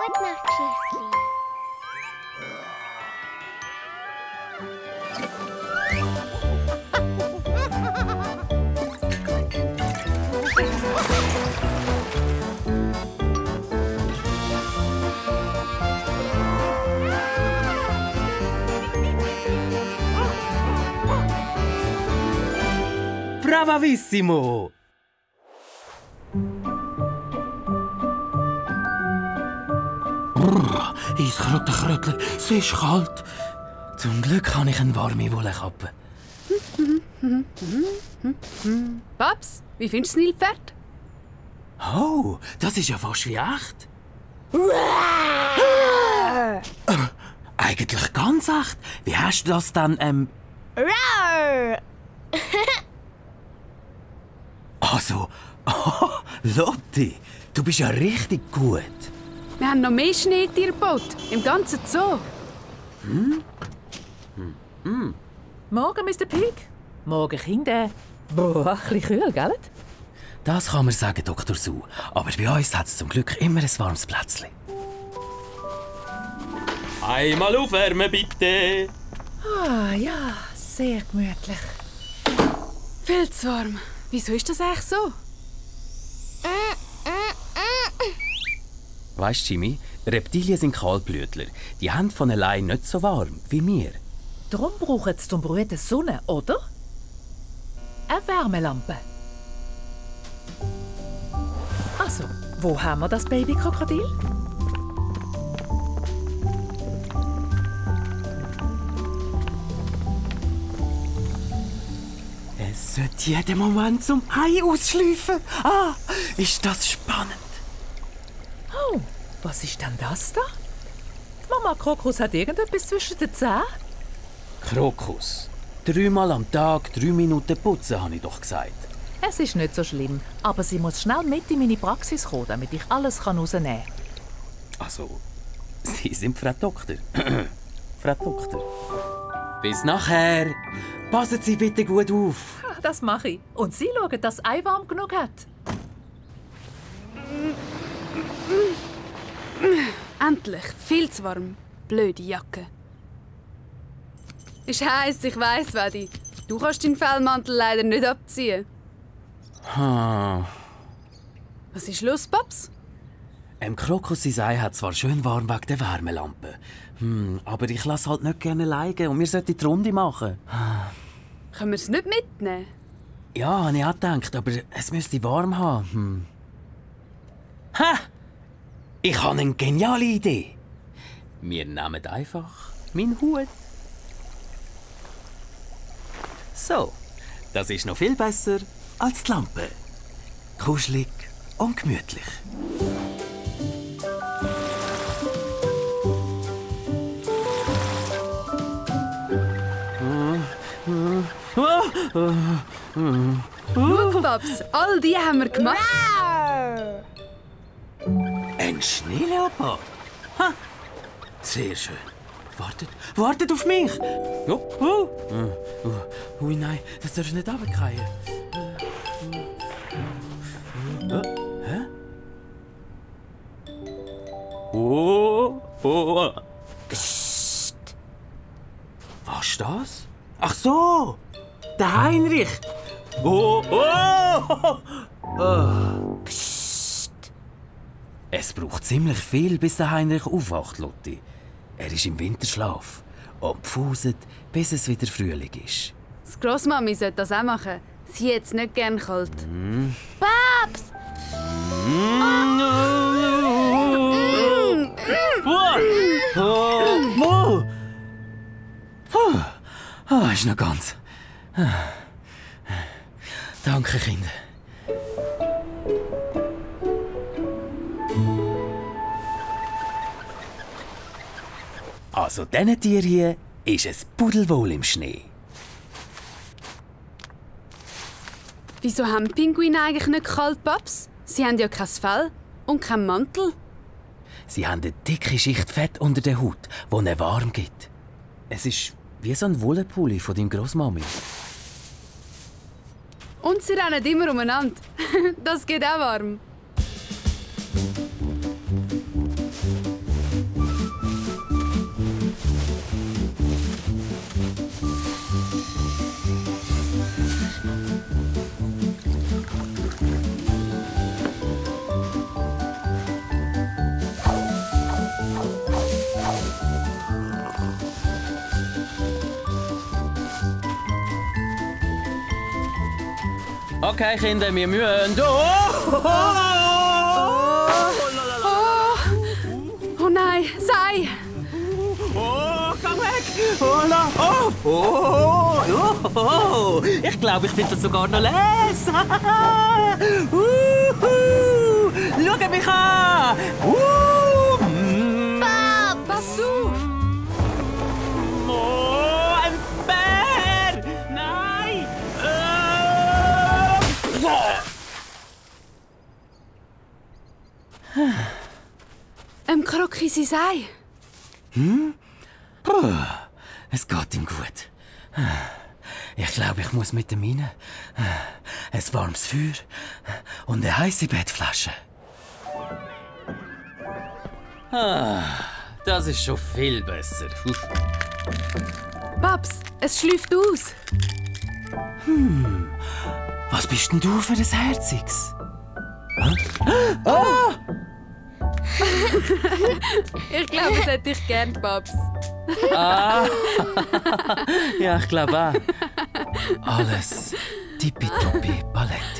Gute Nacht, Geschichtli. Bravissimo! Eiskrotte Krötler, es ist kalt. Zum Glück habe ich eine warme Wollkappe. Paps, wie findest du das Nilpferd? Oh, das ist ja fast wie echt. Eigentlich ganz echt. Wie hast du das dann, Rar! Also, Lotti, du bist ja richtig gut. Wir haben noch mehr Schneetiere gebaut, im ganzen Zoo. Morgen, Mr. Pig. Morgen, Kinder. Boah, ein bisschen kühl, gell? Das kann man sagen, Dr. Su. Aber bei uns hat es zum Glück immer ein warmes Plätzchen. Einmal aufwärmen, bitte. Ah, ja, sehr gemütlich. Viel zu warm. Wieso ist das eigentlich so? Weisst, Jimmy, Reptilien sind Kahlblütler. Die haben von allein nicht so warm wie wir. Darum brauchen sie zum Brüten Sonne, oder? Eine Wärmelampe. Also, wo haben wir das Babykrokodil? Es sollte jeden Moment zum Ei ausschleifen. Ah, ist das spannend. Oh, was ist denn das da? Die Mama Krokus hat irgendetwas zwischen den Zähnen. Krokus. 3-mal am Tag 3 Minuten putzen, habe ich doch gesagt. Es ist nicht so schlimm, aber sie muss schnell mit in meine Praxis kommen, damit ich alles rausnehmen kann. Also, Sie sind Frau Doktor. Frau Doktor. Bis nachher. Passen Sie bitte gut auf. Das mache ich. Und Sie schauen, dass das Ei warm genug hat. Endlich, viel zu warm. Blöde Jacke. Ist heiß, ich weiss, Wadi. Du kannst deinen Fellmantel leider nicht abziehen. Was ist los, Paps? Krokus sein Ei hat zwar schön warm wegen der Wärmelampe. Aber ich lasse halt nicht gerne liegen und wir sollten die Runde machen. Können wir es nicht mitnehmen? Ja, habe ich auch gedacht, aber es müsste warm haben. Ha! Ich habe eine geniale Idee. Wir nehmen einfach meinen Hut. So, das ist noch viel besser als die Lampe. Kuschelig und gemütlich. Schau, Paps, all die haben wir gemacht. Rar! Ein Schneeleopard? Ha! Sehr schön. Wartet auf mich! Ui, nein, das darfst du nicht runterfallen. Hä? Psst! Was ist das? Ach so! Der Heinrich! Psst! Es braucht ziemlich viel, bis der Heinrich aufwacht, Lotti. Er ist im Winterschlaf und pfuset, bis es wieder Frühling ist. Die Grossmami sollte das auch machen. Sie hat es nicht gern kalt. Paps! Ist noch ganz. Danke, Kinder. Also, diesen Tier hier ist es pudelwohl im Schnee. Wieso haben Pinguine eigentlich nicht kalt, Paps? Sie haben ja kein Fell und keinen Mantel. Sie haben eine dicke Schicht Fett unter der Haut, die ihnen warm gibt. Es ist wie so ein Wollenpulli von deinem Grossmami. Und sie rennen immer umeinander. Das geht auch warm. Okay, Kinder, wir müssen. Oh nein, sei! Oh, komm weg! Oh, la! Oh, oh, oh, oh. Ich glaube, ich finde das sogar noch les. Schau mich an! Pass auf! Oh, ein Bär! Nein! Kroki sein Ei. Es geht ihm gut. Ich glaube, ich muss mit ihm rein. Ein warmes Feuer und eine heiße Bettflasche. Das ist schon viel besser. Paps, es schläft aus. Was bist denn du für ein Herziges? Ich glaube, das hätte ich gern, Paps. Ja, ich glaube auch. Alles tippitoppi Palette.